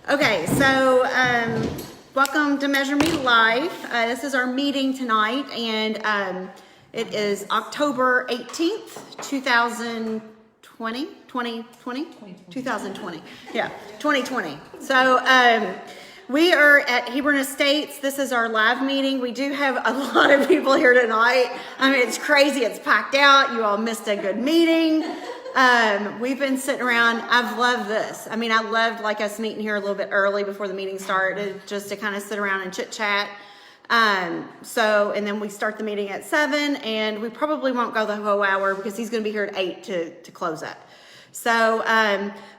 Okay, so welcome to Measure Me Life. This is our meeting tonight, and it is October 18th, 2020? 2020. Yeah, 2020. So we are at Hebron Estates. This is our live meeting. We do have a lot of people here tonight. I mean, it's crazy. It's packed out. You all missed a good meeting. We've been sitting around. I've loved this. I mean, I loved like us meeting here a little bit early before the meeting started, just to kind of sit around and chit chat. And then we start the meeting at 7, and we probably won't go the whole hour because he's going to be here at 8 to close up. So,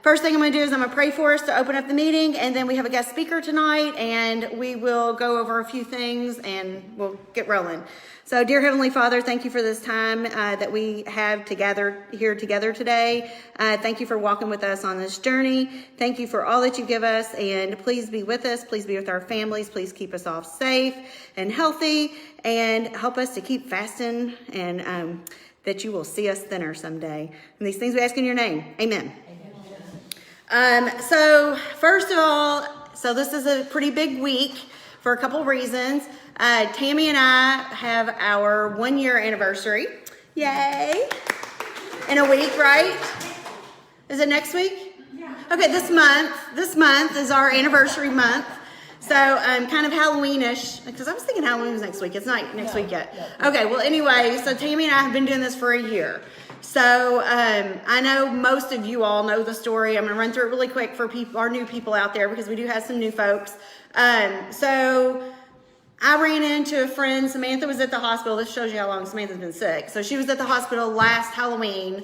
first thing I'm going to do is I'm going to pray for us to open up the meeting, and then we have a guest speaker tonight, and we will go over a few things, and we'll get rolling. So, dear Heavenly Father, thank you for this time that we have together here together today. Thank you for walking with us on this journey. Thank you for all that you give us, and please be with us. Please be with our families. Please keep us all safe and healthy, and help us to keep fasting, and that you will see us thinner someday. And these things we ask in your name. Amen. So first of all, so this is a pretty big week for a couple reasons. Tammy and I have our 1-year anniversary. Yay. In a week, right? Is it next week? Yeah. Okay, this month is our anniversary month. So kind of Halloweenish, because I was thinking Halloween was next week. It's not next week yet. Okay, well, anyway, so Tammy and I have been doing this for a year. So I know most of you all know the story. I'm going to run through it really quick for people, our new people out there, because we do have some new folks. So I ran into a friend. Samantha was at the hospital. This shows you how long Samantha's been sick. So she was at the hospital last Halloween,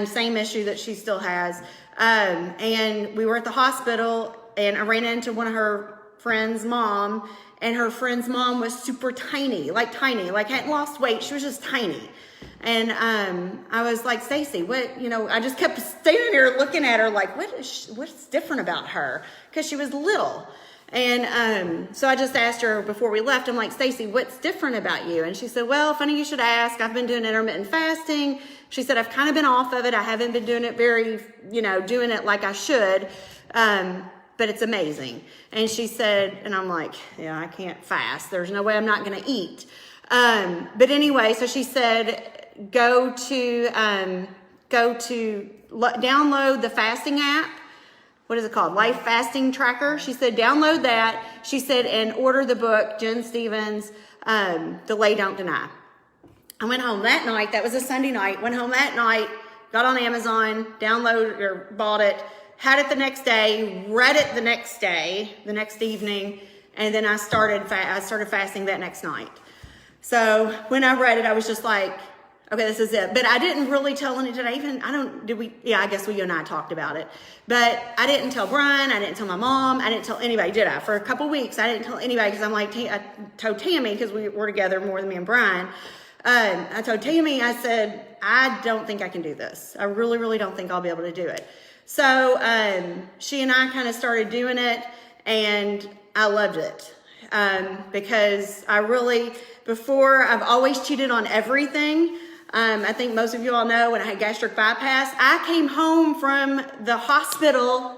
same issue that she still has. And we were at the hospital, and I ran into one of her friend's mom, and her friend's mom was super tiny, like hadn't lost weight. She was just tiny. And I was like, Stacy, what, I just kept standing there looking at her like, what's different about her? Because she was little. And so I just asked her before we left, I'm like, Stacy, what's different about you? And she said, well, funny you should ask. I've been doing intermittent fasting. She said, I've kind of been off of it. I haven't been doing it very, doing it like I should. But it's amazing. And she said, and I'm like, yeah, I can't fast. There's no way I'm not going to eat. But anyway, so she said, go to download the fasting app. What is it called? Life Fasting Tracker. She said, download that. She said, and order the book, Jen Stevens, Delay, Don't Deny. I went home that night. That was a Sunday night. Went home that night, got on Amazon, downloaded or bought it, had it the next day, read it the next day, the next evening, and then I started fasting that next night. So when I read it, I was just like, okay, this is it. But I didn't really tell any, I guess you and I talked about it. But I didn't tell Brian, I didn't tell my mom, I didn't tell anybody, did I? For a couple weeks, I didn't tell anybody because I'm like, I told Tammy, because we were together more than me and Brian. I told Tammy, I said, I don't think I can do this. I really, really don't think I'll be able to do it. So she and I kind of started doing it, and I loved it because before I've always cheated on everything. I think most of you all know when I had gastric bypass, I came home from the hospital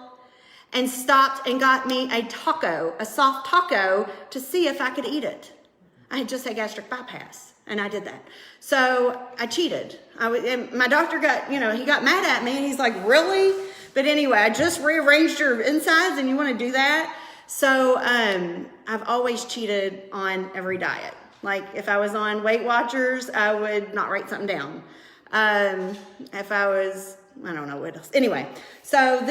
and stopped and got me a soft taco to see if I could eat it. I had just had gastric bypass, and I did that. So I cheated. And my doctor he got mad at me, and he's like, really? But anyway, I just rearranged your insides, and you want to do that? So I've always cheated on every diet. Like if I was on Weight Watchers, I would not write something down. If I was, I don't know what else. Anyway, so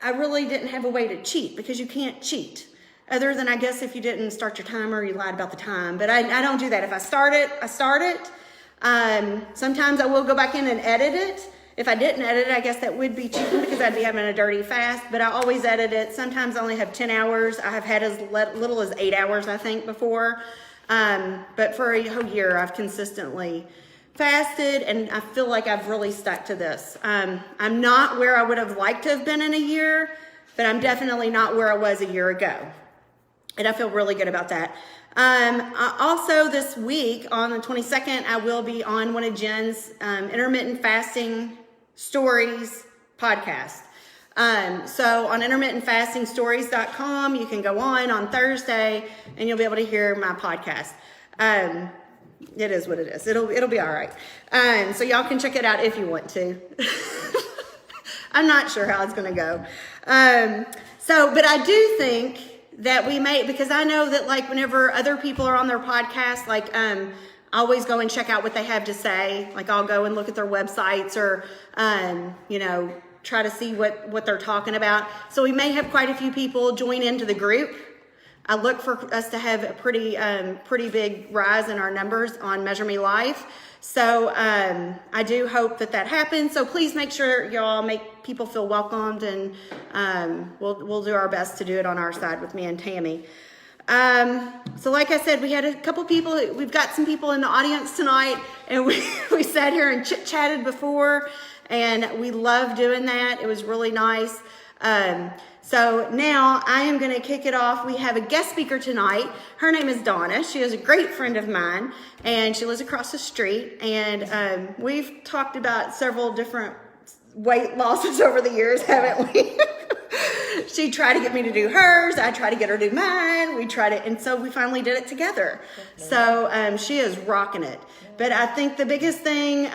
I really didn't have a way to cheat, because you can't cheat. Other than, I guess, if you didn't start your timer, you lied about the time. But I don't do that. If I start it. Sometimes I will go back in and edit it. If I didn't edit it, I guess that would be cheating, because I'd be having a dirty fast. But I always edit it. Sometimes I only have 10 hours. I have had as little as 8 hours, I think, before. But for a whole year, I've consistently fasted, and I feel like I've really stuck to this. I'm not where I would have liked to have been in a year, but I'm definitely not where I was a year ago. And I feel really good about that. Also this week on the 22nd, I will be on one of Jen's intermittent fasting stories podcast. So on intermittentfastingstories.com, you can go on Thursday and you'll be able to hear my podcast. It is what it is. It'll be all right. So y'all can check it out if you want to. I'm not sure how it's going to go. But I do think that we may, because I know that like whenever other people are on their podcast, like, I always go and check out what they have to say. Like I'll go and look at their websites or, try to see what they're talking about. So we may have quite a few people join into the group. I look for us to have a pretty big rise in our numbers on Measure Me Life. So I do hope that happens. So please make sure y'all make people feel welcomed, and we'll do our best to do it on our side with me and Tammy. So like I said, we had a couple people, we've got some people in the audience tonight, and we sat here and chit-chatted before, and we love doing that. It was really nice. So now I am going to kick it off. We have a guest speaker tonight. Her name is Donna. She is a great friend of mine, and she lives across the street. And we've talked about several different weight losses over the years, haven't we? She tried to get me to do hers. I tried to get her to do mine. And so we finally did it together. So she is rocking it. But I think the biggest thing,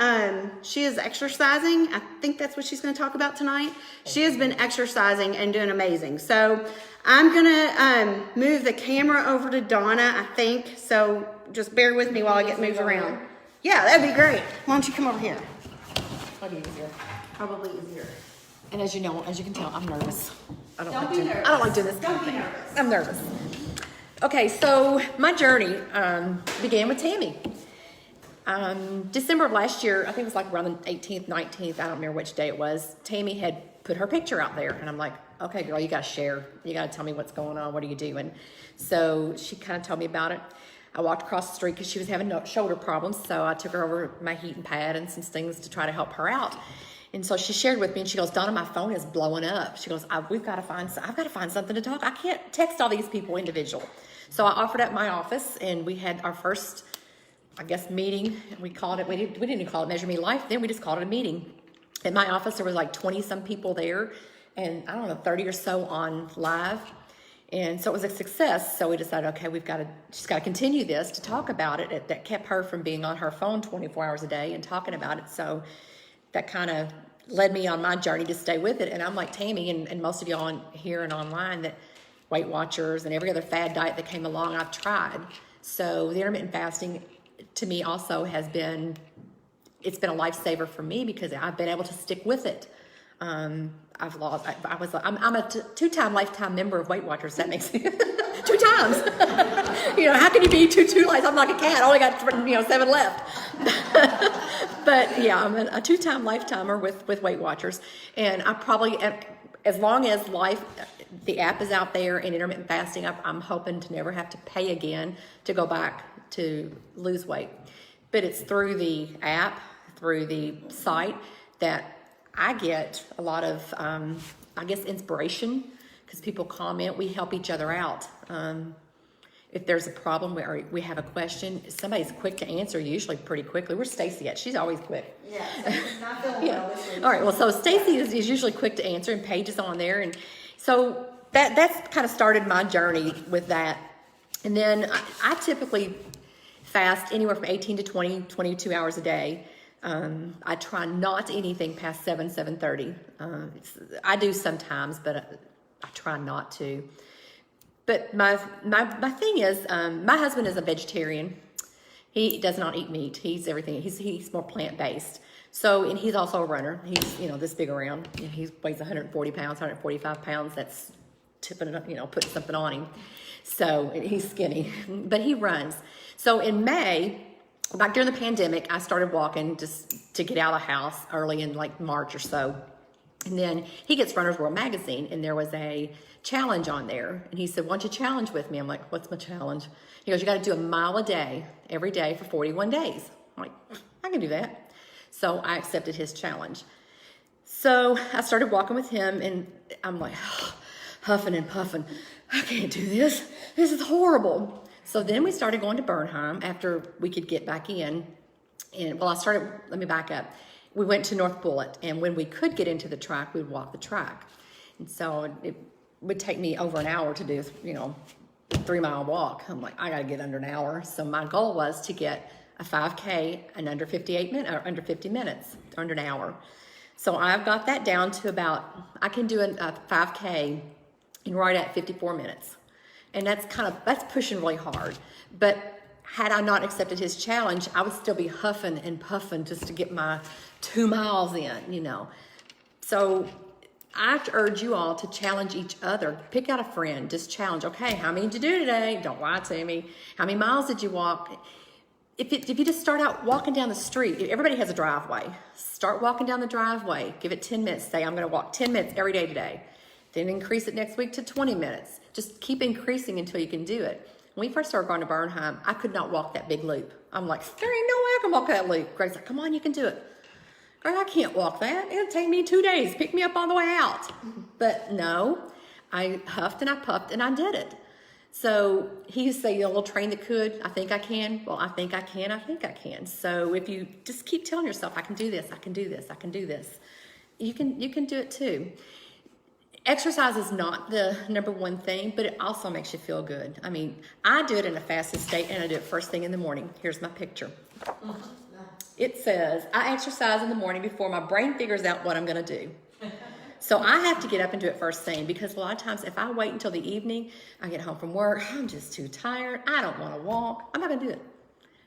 she is exercising. I think that's what she's going to talk about tonight. She has been exercising and doing amazing. So I'm going to move the camera over to Donna, I think. So just bear with me while I get moved around. Yeah, that'd be great. Why don't you come over here? Probably easier. Probably easier. And as you can tell, I'm nervous. I don't Don't be nervous. I don't like doing this kind of thing. I'm nervous. Okay, so my journey began with Tammy. December of last year, I think it was like around the 18th, 19th, I don't remember which day it was, Tammy had put her picture out there, and I'm like, okay, girl, you got to share. You got to tell me what's going on. What are you doing? So she kind of told me about it. I walked across the street because she was having shoulder problems, so I took her over my heating pad and some things to try to help her out. And so she shared with me, and she goes, Donna, my phone is blowing up. She goes, I've got to find something to talk. I can't text all these people individual. So I offered up my office, and we had our first, I guess, meeting. We called it, we didn't even call it Measure Me Life then, we just called it a meeting. At my office, there was like 20 some people there, and I don't know, 30 or so on live. And so it was a success. So we decided, okay, she's got to continue this to talk about it. That kept her from being on her phone 24 hours a day and talking about it. So that kind of led me on my journey to stay with it. And I'm like Tammy and most of y'all on here and online, that Weight Watchers and every other fad diet that came along, I've tried. So the intermittent fasting to me also it's been a lifesaver for me because I've been able to stick with it. I'm a two-time lifetime member of Weight Watchers. That makes sense. 2 times. How can you be two lives? I'm like a cat. I only got 7 left. But yeah, I'm a 2-time lifetimer with Weight Watchers, and I probably, as long as the app is out there and intermittent fasting, I'm hoping to never have to pay again to go back to lose weight. But it's through the app, through the site, that I get a lot of, inspiration, because people comment. We help each other out. If there's a problem or we have a question, somebody's quick to answer, usually pretty quickly. Where's Stacy at? She's always quick. Yeah, not feeling well this week. All right, well, so Stacy is usually quick to answer, and Paige is on there. And so that's kind of started my journey with that. And then I typically fast anywhere from 18 to 22 hours a day. I try not to eat anything past 7:30. I do sometimes, but I try not to. But my thing is, my husband is a vegetarian. He does not eat meat. He's everything. He's more plant-based. So, and he's also a runner. He's, this big around. He weighs 140 pounds, 145 pounds. That's tipping it up, putting something on him. So he's skinny, but he runs. So in May, back during the pandemic, I started walking just to get out of the house early in like March or so. And then he gets Runner's World magazine, and there was a challenge on there. And he said, why don't you challenge with me? I'm like, what's my challenge? He goes, you got to do a mile a day, every day for 41 days. I'm like, I can do that. So I accepted his challenge. So I started walking with him, and I'm like, huffing and puffing. I can't do this. This is horrible. So then we started going to Bernheim after we could get back in. And let me back up. We went to North Bullitt, and when we could get into the track, we'd walk the track. And so it would take me over an hour to do, you know, a 3-mile walk. I'm like, I got to get under an hour. So my goal was to get a 5K in under 58 minutes, or under 50 minutes, under an hour. So I've got that down to about, I can do a 5K in right at 54 minutes. And that's pushing really hard. But had I not accepted his challenge, I would still be huffing and puffing just to get my 2 miles in, you know. So I urge you all to challenge each other. Pick out a friend, just challenge. Okay, how many did you do today? Don't lie to me. How many miles did you walk? If you just start out walking down the street, everybody has a driveway. Start walking down the driveway. Give it 10 minutes. Say, I'm going to walk 10 minutes every day today. Then increase it next week to 20 minutes. Just keep increasing until you can do it. When we first started going to Bernheim, I could not walk that big loop. I'm like, there ain't no way I can walk that loop. Greg's like, come on, you can do it. Greg, I can't walk that. It'll take me 2 days. Pick me up on the way out. But no, I huffed and I puffed and I did it. So he used to say, a little train that could, I think I can. Well, I think I can, I think I can. So if you just keep telling yourself, I can do this, I can do this, I can do this, you can do it too. Exercise is not the number one thing, but it also makes you feel good. I mean, I do it in a fasted state and I do it first thing in the morning. Here's my picture. It says, I exercise in the morning before my brain figures out what I'm going to do. So I have to get up and do it first thing, because a lot of times if I wait until the evening, I get home from work, I'm just too tired, I don't want to walk, I'm not going to do it.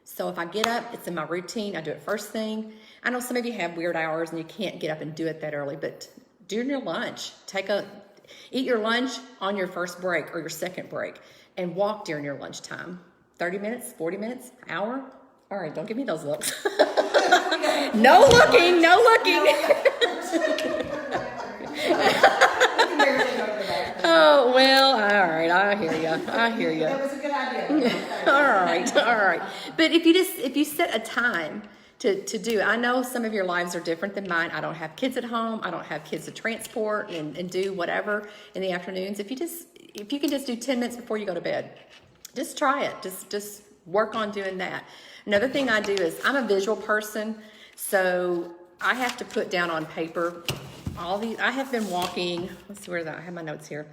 So if I get up, it's in my routine, I do it first thing. I know some of you have weird hours and you can't get up and do it that early, but during your lunch, eat your lunch on your first break or your second break and walk during your lunchtime. 30 minutes, 40 minutes, hour. All right, don't give me those looks. No looking, no looking. Oh, well, all right, I hear you. That was a good idea. All right. But if you set a time to do it, I know some of your lives are different than mine. I don't have kids at home. I don't have kids to transport and do whatever in the afternoons. If you can just do 10 minutes before you go to bed, just try it. Just work on doing that. Another thing I do is I'm a visual person, so I have to put down on paper all these. I have been walking. Let's see, where is that? I have my notes here.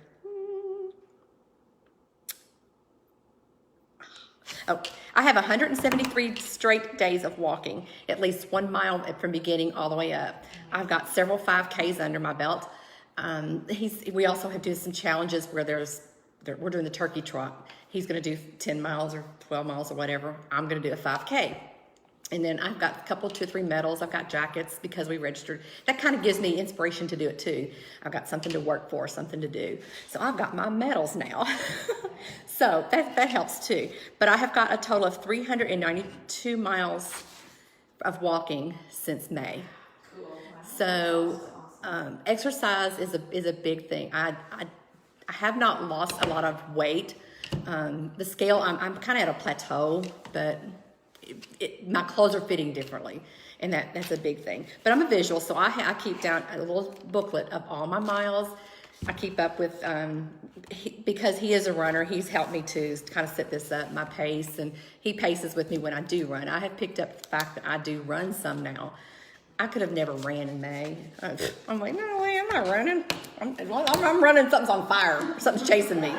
Oh, I have 173 straight days of walking, at least 1 mile from beginning all the way up. I've got several 5Ks under my belt. We also have done some challenges where we're doing the turkey trot. He's going to do 10 miles or 12 miles or whatever. I'm going to do a 5K. And then I've got a couple, 2 or 3 medals. I've got jackets because we registered. That kind of gives me inspiration to do it too. I've got something to work for, something to do. So I've got my medals now. So that helps too. But I have got a total of 392 miles of walking since May. So exercise is a big thing. I have not lost a lot of weight. The scale, I'm kind of at a plateau, but my clothes are fitting differently, and that's a big thing. But I'm a visual, so I keep down a little booklet of all my miles. I keep up with, because he is a runner, he's helped me to kind of set this up, my pace, and he paces with me when I do run. I have picked up the fact that I do run some now. I could have never ran in May. I'm like, no way, I'm not running. I'm running, something's on fire, something's chasing me.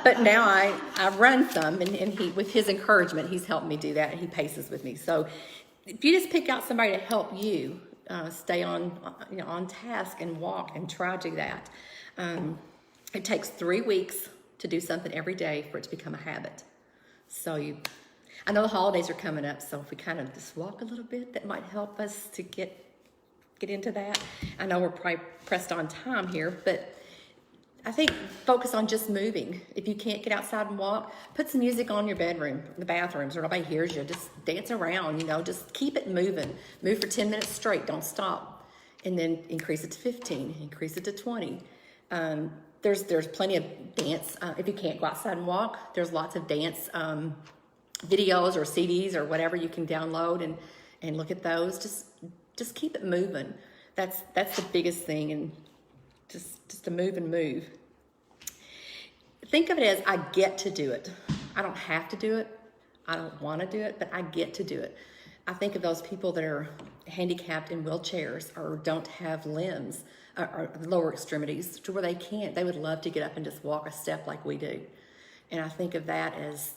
But now I run some, and he, with his encouragement, he's helped me do that, and he paces with me. So if you just pick out somebody to help you stay on task and walk and try to do that. It takes 3 weeks to do something every day for it to become a habit. So I know the holidays are coming up, so if we kind of just walk a little bit, that might help us to get into that. I know we're probably pressed on time here, but I think focus on just moving. If you can't get outside and walk, put some music on your bedroom, the bathrooms, where nobody hears you. Just dance around, just keep it moving. Move for 10 minutes straight, don't stop. And then increase it to 15, increase it to 20. There's plenty of dance. If you can't go outside and walk, there's lots of dance videos or CDs or whatever you can download and look at those. Just keep it moving. That's the biggest thing, and just to move and move. Think of it as I get to do it. I don't have to do it. I don't want to do it, but I get to do it. I think of those people that are handicapped in wheelchairs or don't have limbs. or lower extremities to where they would love to get up and just walk a step like we do. And I think of that as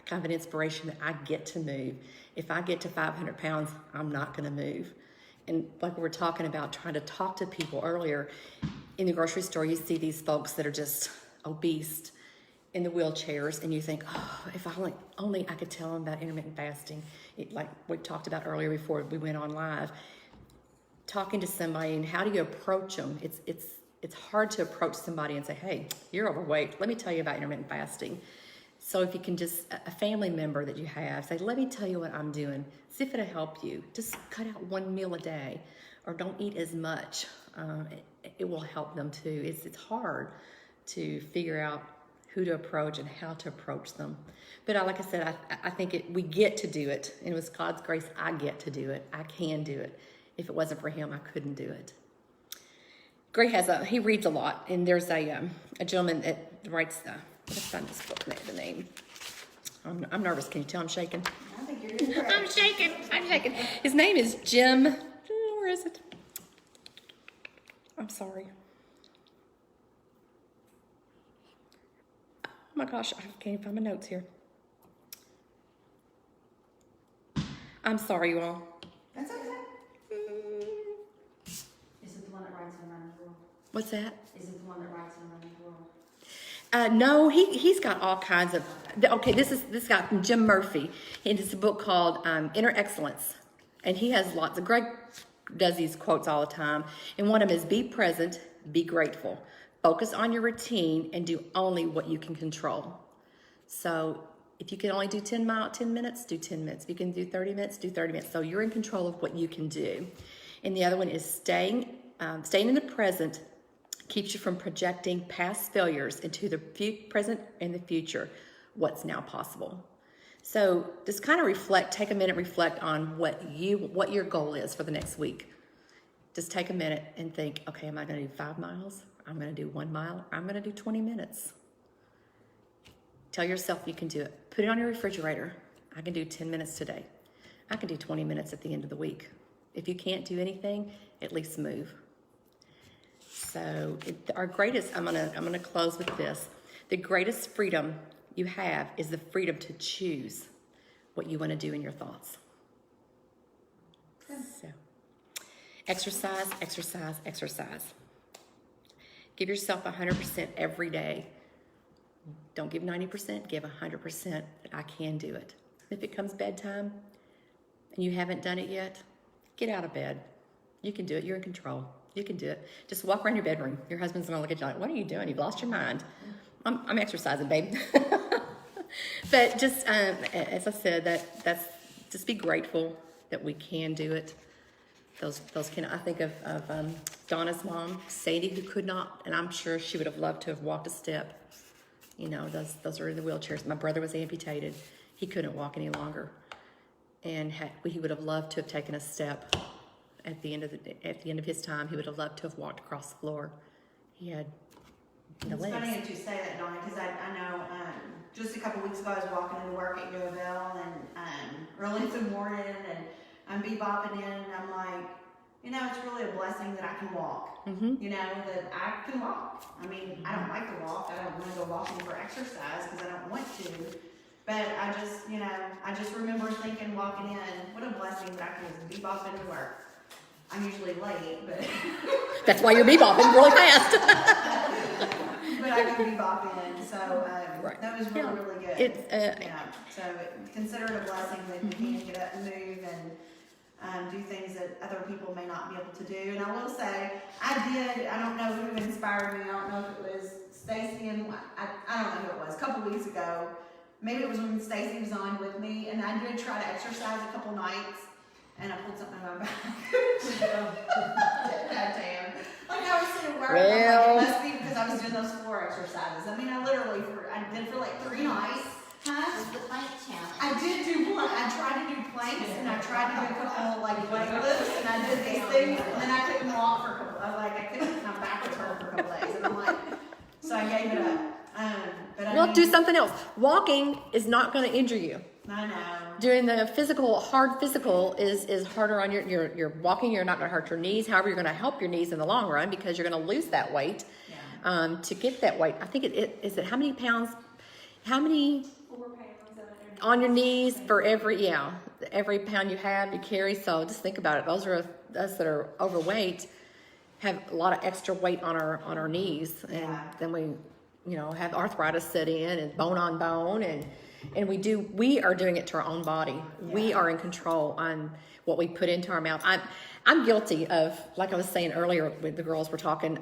kind of an inspiration that I get to move. If I get to 500 pounds, I'm not going to move. And like we were talking about, trying to talk to people earlier, in the grocery store, you see these folks that are just obese in the wheelchairs, and you think, oh, if only I could tell them about intermittent fasting. Like we talked about earlier before we went on live, talking to somebody and how do you approach them? It's hard to approach somebody and say, hey, you're overweight. Let me tell you about intermittent fasting. So if you can just, a family member that you have, say, let me tell you what I'm doing. See if it'll help you. Just cut out one meal a day or don't eat as much. It will help them too. It's hard to figure out who to approach and how to approach them. But like I said, I think we get to do it. And with God's grace, I get to do it. I can do it. If it wasn't for him, I couldn't do it. Gray he reads a lot, and there's a gentleman that writes let's find this book, the name. I'm nervous. Can you tell I'm shaking? I think you're doing great. I'm shaking. His name is Jim. Where is it? I'm sorry. Oh my gosh, I can't even find my notes here. I'm sorry, you all. That's okay. Is it the one that writes Around the World? What's that? Is it the one that writes Around the World? No, he's got all kinds of. Okay, this guy from Jim Murphy. It's a book called Inner Excellence, and he has lots of. Greg does these quotes all the time, and one of them is: "Be present, be grateful, focus on your routine, and do only what you can control." So, if you can only do 10 minutes, do 10 minutes. If you can do 30 minutes, do 30 minutes. So you're in control of what you can do. And the other one is staying in the present. Keeps you from projecting past failures into the present and the future, what's now possible. So just kind of take a minute, reflect on what your goal is for the next week. Just take a minute and think, okay, am I going to do 5 miles? I'm going to do 1 mile. I'm going to do 20 minutes. Tell yourself you can do it. Put it on your refrigerator. I can do 10 minutes today. I can do 20 minutes at the end of the week. If you can't do anything, at least move. So our greatest, I'm gonna close with this. The greatest freedom you have is the freedom to choose what you want to do in your thoughts. So, exercise. Give yourself 100% every day. Don't give 90%, give 100%. I can do it. If it comes bedtime and you haven't done it yet, get out of bed. You can do it. You're in control. You can do it. Just walk around your bedroom. Your husband's going to look at you like, what are you doing? You've lost your mind. I'm exercising, babe. But just, as I said, that's just be grateful that we can do it. Those I think of Donna's mom, Sadie, who could not, and I'm sure she would have loved to have walked a step. You know, those are in the wheelchairs. My brother was amputated. He couldn't walk any longer. And he would have loved to have taken a step. At the end of his time, he would have loved to have walked across the floor. He had no legs. It's funny that you say that, Donna, because I know just a couple weeks ago I was walking into work at U of L and early in the morning, and I'm bebopping in, and I'm like, you know, it's really a blessing that I can walk. Mm-hmm. You know, that I can walk. I mean, I don't like to walk. I don't want to go walking for exercise because I don't want to. But I just remember thinking, walking in, what a blessing that I can just bebop into work. I'm usually late, but that's why you're bebopping really fast. but I can bebop in, so right. That was really, really good. So consider it a blessing that you can get up and move and do things that other people may not be able to do. And I will say, I don't know who inspired me. I don't know if it was Stacy, and I don't know who it was. A couple weeks ago, maybe it was when Stacy was on with me, and I did try to exercise a couple nights. And I pulled something in my back. Damn. Like I was sitting working, well, like, it must be because I was doing those floor exercises. I mean, I did for like 3 nights. Huh? The plank challenge. I did do planks. I tried to do planks, and I tried to do a couple like leg lifts, and I did these things, and then I couldn't walk for a couple. I couldn't come back with her for a couple days, and I'm like, so I gave it up. But Well, do something else. Walking is not going to injure you. I know. Doing the hard physical is harder on you're walking, you're not going to hurt your knees. However, you're going to help your knees in the long run because you're going to lose that weight. Yeah. To get that weight, I think is it how many pounds? How many 4 pounds on your knees for every pound you have, you carry. So just think about it. Those are us that are overweight have a lot of extra weight on our knees, and then we have arthritis set in and bone on bone, and we are doing it to our own body. We are in control on what we put into our mouth. I'm guilty of, like I was saying earlier when the girls were talking,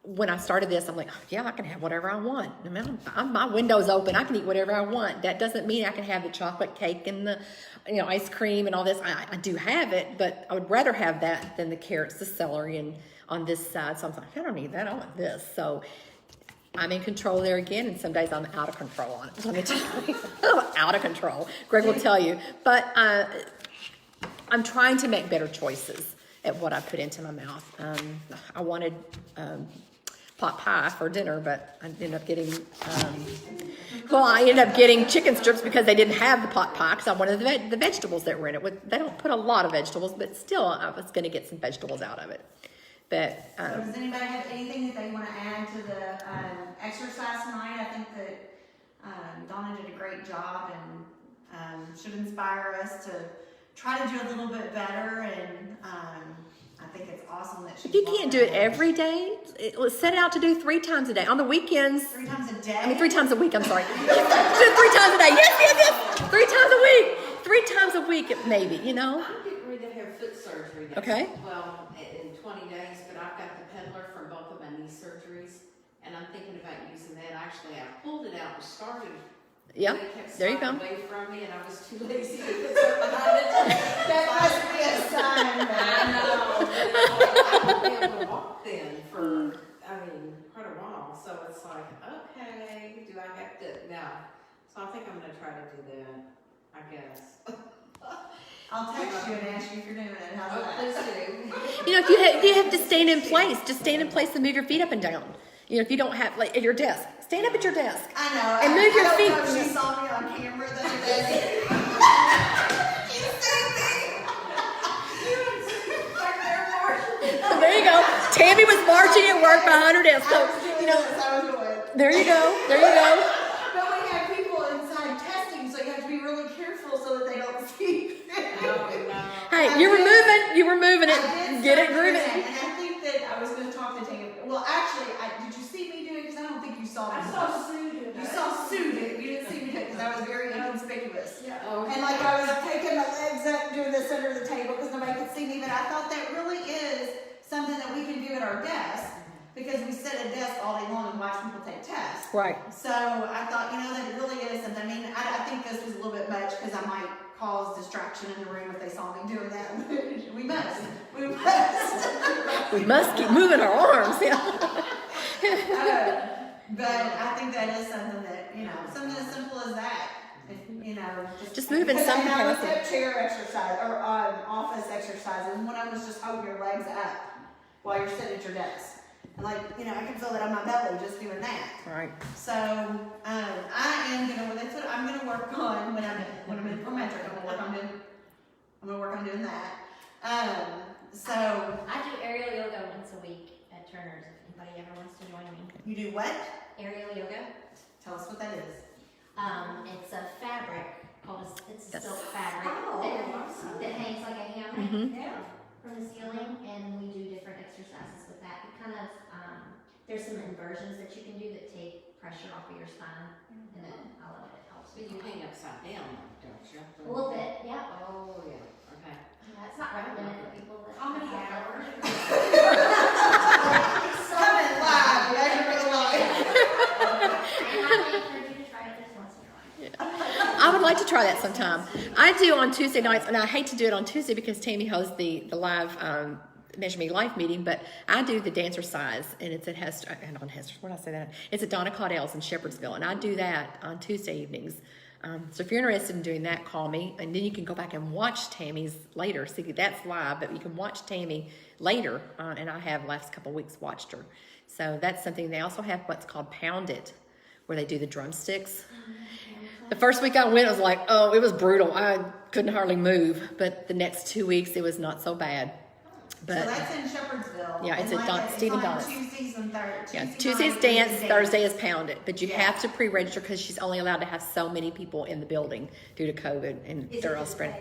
when I started this, I'm like, I can have whatever I want. I mean, my window's open. I can eat whatever I want. That doesn't mean I can have the chocolate cake and the ice cream and all this. I do have it, but I would rather have that than the carrots, the celery, and on this side. So I'm like, I don't need that. I want this. So I'm in control there again, and some days I'm out of control on it. Let me tell you, I'm out of control. Greg will tell you. But I'm trying to make better choices at what I put into my mouth. I wanted pot pie for dinner, but I ended up getting chicken strips because they didn't have the pot pie because I wanted the vegetables that were in it. They don't put a lot of vegetables, but still I was going to get some vegetables out of it. But so does anybody have anything that they want to add to the exercise tonight? I think that Donna did a great job and should inspire us to try to do a little bit better, and I think it's awesome that she. If you can't do it every day, let's set it out to do 3 times a day. On the weekends. 3 times a day? I mean, 3 times a week, I'm sorry. Do it 3 times a day. Yes. 3 times a week. 3 times a week, maybe, I'm getting ready to have foot surgery. Okay. Well, in 20 days, but I've got the peddler from both of my knee surgeries, and I'm thinking about using that. Actually, I pulled it out and started. Yeah, It kept there you go. away from me, and I was too lazy to put something behind it. That must be a sign. I know. I haven't been able to walk then for, quite a while. So it's like, okay, do I have to now? So I think I'm going to try to do that, I guess. I'll text you and ask you if you're doing it. How's Oh, that? please do. If you have to stand in place, just stand in place and move your feet up and down. If you don't have, like, at your desk, stand up at your desk. I know. And move your I feet. don't know if she saw me on camera the other day. You see me? There you go. Tammy was marching at work behind her desk. So, I was doing this. I was doing. there you go. There you go. But we have people inside testing, so you have to be really careful so that they don't see. Hey, you were moving it. Get it grooving. And I think that I was going to talk to Tammy. Well, actually, did you see me do it? Because I don't think you saw me. I saw Sue do it. You saw Sue do it. You didn't see me do it because I was very inconspicuous. Yeah. Oh, And like I was taking my legs up, doing this under the table because nobody could see me. But I thought that really is something that we can do at our desk because we sit at a desk all day long and watch people take tests. Right. So I thought, that it really is something. I think this was a little bit much because I might cause distraction in the room if they saw me doing that. We must. We must keep moving our arms. Yeah. But I think that is something that, something as simple as that. Just move in because some I was capacity. at chair exercise or office exercises, and one of them was just holding your legs up while you're sitting at your desk. And I can feel that on my belly just doing that. Right. So I'm gonna work on when I'm in Prometric. I'm gonna work on doing that. So I do aerial yoga once a week at Turner's. If anybody ever wants to join me, you do what? aerial yoga. Tell us what that is. It's a fabric called it's a Yes. silk fabric that hangs like a hammock from the ceiling, and we do different exercises with that. It kind of there's some inversions that you can do that take pressure off of your spine, and then I love it. It helps. But you hang upside down, don't you? A little bit, yeah. Oh, yeah. Okay. Yeah, it's not recommended for people that. How many hours? Coming live, measure for the live. And I would encourage you to try it just once in your life. I would like to try that sometime. I do on Tuesday nights, and I hate to do it on Tuesday because Tammy hosts the live Measure Me Life meeting, but I do the dancercise, and it's at Hester, and on Hester, where did I say that? It's at Donna Caudell's in Shepherdsville, and I do that on Tuesday evenings. So if you're interested in doing that, call me, and then you can go back and watch Tammy's later. See, that's live, but you can watch Tammy later, and I have last couple of weeks watched her. So that's something. They also have what's called Pound It, where they do the drumsticks. The first week I went, it was like, oh, it was brutal. I couldn't hardly move. But the next 2 weeks, it was not so bad. But So that's in Shepherdsville. yeah, it's And at like Stephen on Don's. Tuesdays and Thursdays. Yeah, Tuesday's dance, Thursday is pounded. But you have to pre-register because she's only allowed to have so many people in the building due to COVID, and they're all spread.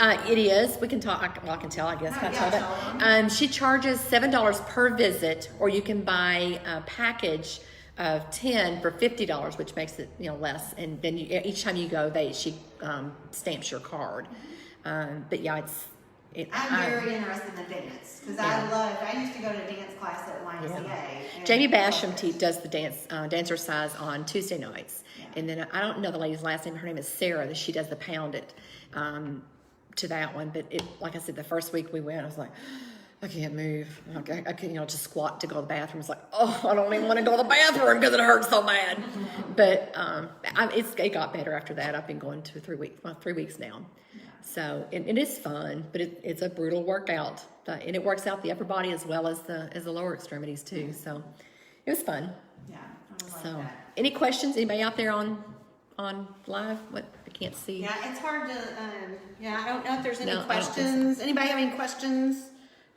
It is. We can talk. I can tell. I guess. Can I tell that? She charges $7 per visit, or you can buy a package of 10 for $50, which makes it less. And then each time you go, she stamps your card. But yeah, I'm very interested in the dance because I used to go to dance class at YMCA. Yeah. Jamie Basham does the dancercise on Tuesday nights. Yeah. And then I don't know the lady's last name. Her name is Sarah. That she does the pound it to that one. But like I said, the first week we went, I was like, I can't move. I couldn't, just squat to go to the bathroom. It's like, oh, I don't even want to go to the bathroom because it hurts so bad. But it got better after that. I've been going 3 weeks now. So it is fun, but it's a brutal workout, and it works out the upper body as well as the lower extremities too. So it was fun. Yeah, I like So that. any questions? Anybody out there on live? What I can't see. Yeah, it's hard to. I don't know if there's any No, I don't think so. questions. Anybody have any questions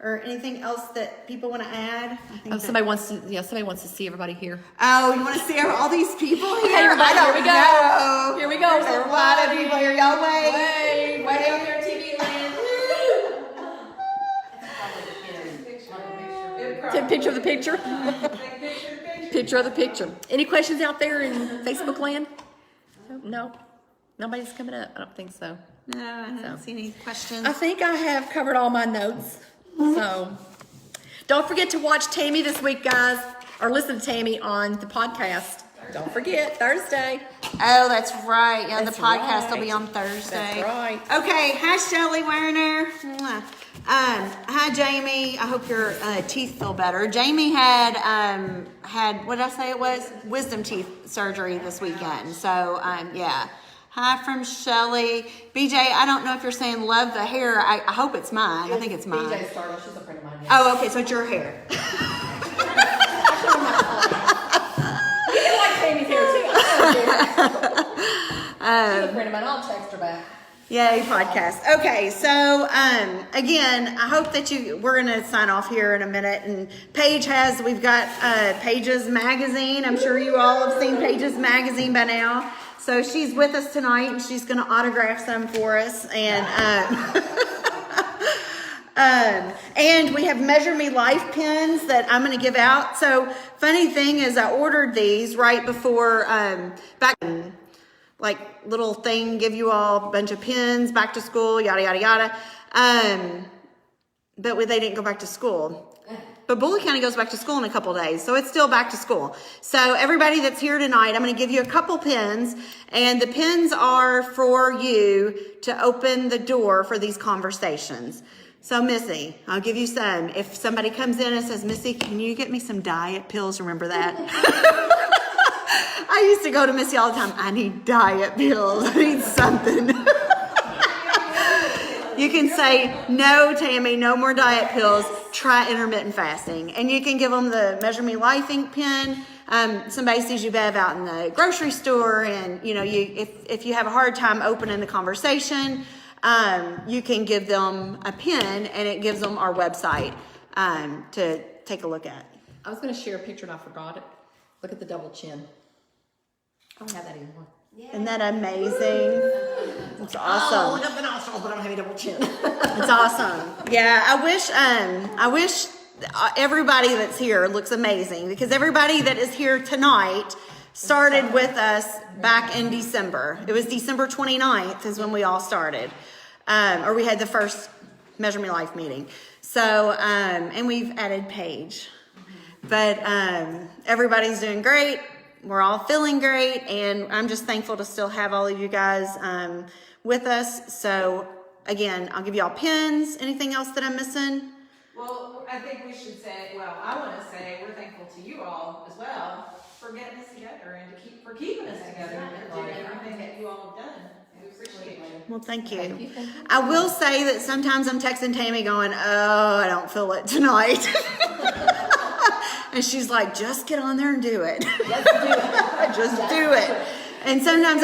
or anything else that people want to add? Somebody wants to see everybody here. Oh, you want to see all these people here? everybody, I don't here we go. know. Here we go. There's a lot of people here. Y'all wait. Way out there, TV land. Take a picture of the picture. Picture of the picture. Any questions out there in Facebook land? No. Nobody's coming up. I don't think so. No, I don't see any questions. I think I have covered all my notes. So don't forget to watch Tammy this week, guys, or listen to Tammy on the podcast. Don't forget, Thursday. Oh, that's right. Yeah, That's the podcast will right. be on Thursday. That's right. Okay. Hi, Shelly Werner. Mwah. Hi, Jamie. I hope your teeth feel better. Jamie had what did I say it was? Wisdom teeth surgery this weekend. So yeah. Hi from Shelly. BJ, I don't know if you're saying love the hair. I hope it's mine. I think it's mine. BJ started. She's a friend of mine. Oh, okay. So it's your hair. You like Tammy's hair too. She's a friend of mine. I'll text her back. Yay, podcast. Okay, so again, I hope that we're going to sign off here in a minute. And we've got Paige's magazine. I'm sure you all have seen Paige's magazine by now. So she's with us tonight, and she's going to autograph some for us. And and we have Measure Me Life pins that I'm going to give out. So funny thing is, I ordered these right before back. Like little thing, give you all a bunch of pins, back to school, yada, yada, yada. But they didn't go back to school. But Bullitt County goes back to school in a couple days, so it's still back to school. So everybody that's here tonight, I'm going to give you a couple pins, and the pins are for you to open the door for these conversations. So Missy, I'll give you some. If somebody comes in and says, Missy, can you get me some diet pills? Remember that? I used to go to Missy all the time. I need diet pills. I need something. You can say, no, Tammy, no more diet pills. Try intermittent fasting. And you can give them the Measure Me Life ink pen. Somebody sees you, Bev, out in the grocery store, and if you have a hard time opening the conversation, you can give them a pen, and it gives them our website to take a look at. I was going to share a picture and I forgot it. Look at the double chin. I don't have that anymore. Isn't that amazing? It's awesome. Oh, look at the nostrils, but I don't have a double chin. It's awesome. Yeah, I wish everybody that's here looks amazing, because everybody that is here tonight started with us back in December. It was December 29th is when we all started. Or we had the first Measure Me Life meeting. So, and we've added Paige. But everybody's doing great. We're all feeling great, and I'm just thankful to still have all of you guys with us. So again, I'll give you all pins. Anything else that I'm missing? Well, I think we should say, I want to say we're thankful to you all as well for getting us together and for keeping us together and doing everything that you all have done. We appreciate you. Well, thank you. I will say that sometimes I'm texting Tammy going, oh, I don't feel it tonight. And she's like, just get on there and do it. Let's do it. Just do it. And sometimes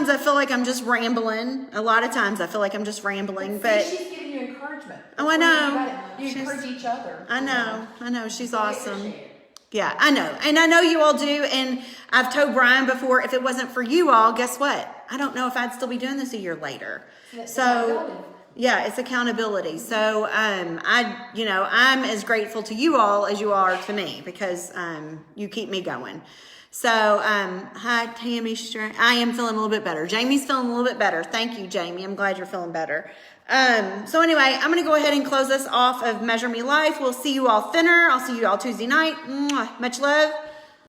I feel like I'm just rambling. A lot of times I feel like I'm just rambling, but she's giving you encouragement. oh, I know. You encourage each other. I know. She's awesome. Yeah, I know. And I know you all do. And I've told Brian before, if it wasn't for you all, guess what? I don't know if I'd still be doing this a year later. So yeah, it's accountability. So I'm as grateful to you all as you are to me, because you keep me going. So hi Tammy. I am feeling a little bit better. Jamie's feeling a little bit better. Thank you, Jamie. I'm glad you're feeling better. So anyway, I'm going to go ahead and close this off of Measure Me Life. We'll see you all thinner. I'll see you all Tuesday night. Mwah. Much love.